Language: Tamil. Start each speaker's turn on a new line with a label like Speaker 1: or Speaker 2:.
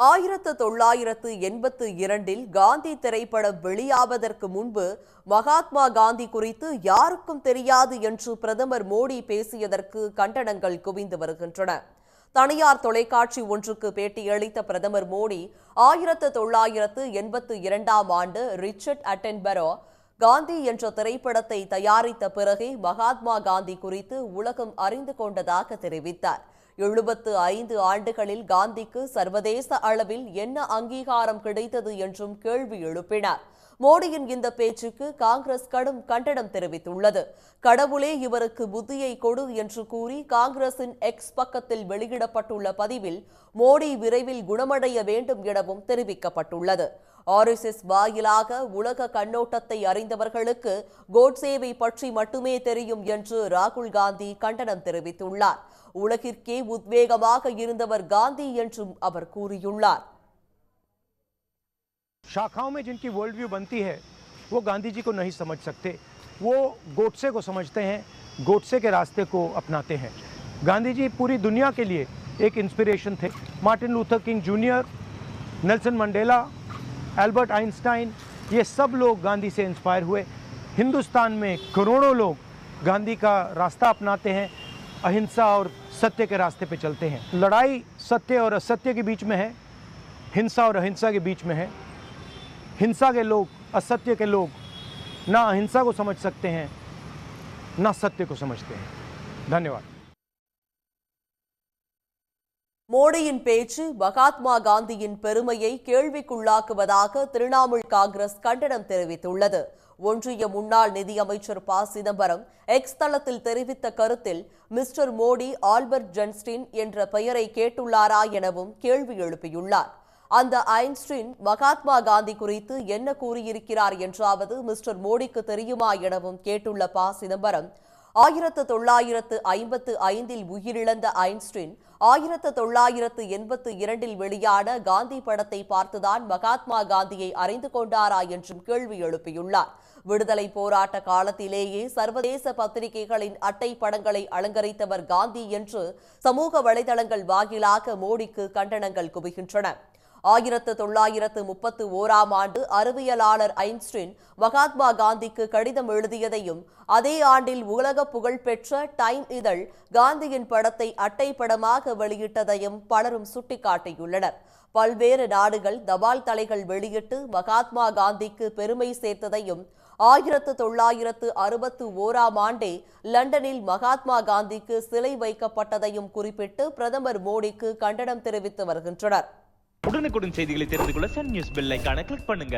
Speaker 1: 1982 காந்தி திரைப்படம் வெளியாவதற்கு முன்பு மகாத்மா காந்தி குறித்து யாருக்கும் தெரியாது என்று பிரதமர் மோடி பேசியதற்கு கண்டனங்கள் குவிந்து வருகின்றன. தனியார் தொலைக்காட்சி ஒன்றுக்கு பேட்டியளித்த பிரதமர் மோடி 1982 ஆண்டு ரிச்சர்ட் அட்டன்பரோ காந்தி என்ற திரைப்படத்தை தயாரித்த பிறகே மகாத்மா காந்தி குறித்து உலகம் அறிந்து கொண்டதாக தெரிவித்தார். 75 ஆண்டுகளில் காந்திக்கு சர்வதேச அளவில் என்ன அங்கீகாரம் கிடைத்தது என்றும் கேள்வி எழுப்பினார். மோடியின் இந்த பேச்சுக்கு காங்கிரஸ் கடும் கண்டனம் தெரிவித்துள்ளது. கடவுளே இவருக்கு புத்தியை கொடு என்று கூறி காங்கிரசின் எக்ஸ் பக்கத்தில் வெளியிடப்பட்டுள்ள பதிவில் மோடி விரைவில் குணமடைய வேண்டும் எனவும் தெரிவிக்கப்பட்டுள்ளது. RSS வாயிலாக உலக கண்ணோட்டத்தை அறிந்தவர்களுக்கு கோட்சேவை பற்றி மட்டுமே தெரியும் என்று ராகுல் காந்தி கண்டனம் தெரிவித்துள்ளார். உலகிற்கே உத்வேகமாக இருந்தவர் காந்தி என்றும் அவர் கூறியுள்ளார்.
Speaker 2: शाखाओं में जिनकी वर्ल्ड व्यू बनती है वो गांधी जी को नहीं समझ सकते, वो गोडसे को समझते हैं, गोडसे के रास्ते को अपनाते हैं। गांधी जी पूरी दुनिया के लिए एक इंस्पिरेशन थे। Martin Luther king junior, Nelson Mandela, Albert Einstein, ये सब लोग गांधी से इंस्पायर हुए। हिंदुस्तान में करोड़ों लोग गांधी का रास्ता अपनाते हैं, अहिंसा और सत्य के रास्ते पे चलते हैं। लड़ाई सत्य और असत्य के बीच में है, हिंसा और अहिंसा के बीच में है। हिंसा के लोग, असत्य के लोग ना अहिंसा को समझ सकते हैं ना सत्य को समझते हैं। धन्यवाद।
Speaker 1: மோடியின் பேச்சு மகாத்மா காந்தியின் பெருமையை கேள்விக்குள்ளாக்குவதாக திரிணாமுல் காங்கிரஸ் கண்டனம் தெரிவித்துள்ளது. ஒன்றிய முன்னாள் நிதியமைச்சர் ப. சிதம்பரம் எக்ஸ் தளத்தில் தெரிவித்த கருத்தில் மிஸ்டர் மோடி ஆல்பர்ட் ஐன்ஸ்டீன் என்ற பெயரை கேட்டுள்ளாரா எனவும் கேள்வி எழுப்பியுள்ளார். அந்த ஐன்ஸ்டீன் மகாத்மா காந்தி குறித்து என்ன கூறியிருக்கிறார் என்றாவது மிஸ்டர் மோடிக்கு தெரியுமா எனவும் கேட்டுள்ள ப. சிதம்பரம் 1955 உயிரிழந்த ஐன்ஸ்டீன் 1982 வெளியான காந்தி படத்தை பார்த்துதான் மகாத்மா காந்தியை அறிந்து கொண்டாரா என்றும் கேள்வி எழுப்பியுள்ளார். விடுதலை போராட்ட காலத்திலேயே சர்வதேச பத்திரிகைகளின் அட்டை படங்களை அலங்கரித்தவர் காந்தி என்று சமூக வலைதளங்கள் வாயிலாக மோடிக்கு கண்டனங்கள் குவிகின்றன. 1931 ஆண்டு அறிவியலாளர் ஐன்ஸ்டீன் மகாத்மா காந்திக்கு கடிதம் எழுதியதையும் அதே ஆண்டில் உலக புகழ்பெற்ற டைம் இதழ் காந்தியின் படத்தை அட்டை படமாக வெளியிட்டதையும் பலரும் சுட்டிக்காட்டியுள்ளனர். பல்வேறு நாடுகள் தபால் தலைகள் வெளியிட்டு மகாத்மா காந்திக்கு பெருமை சேர்த்ததையும் 1961 ஆண்டே லண்டனில் மகாத்மா காந்திக்கு சிலை வைக்கப்பட்டதையும் குறிப்பிட்டு பிரதமர் மோடிக்கு கண்டனம் தெரிவித்து வருகின்றனர்.
Speaker 3: உடனுக்குடன் செய்திகளை தெரிந்து கொள்ள சன் நியூஸ் பெல் ஐகானை கிளிக் பண்ணுங்க.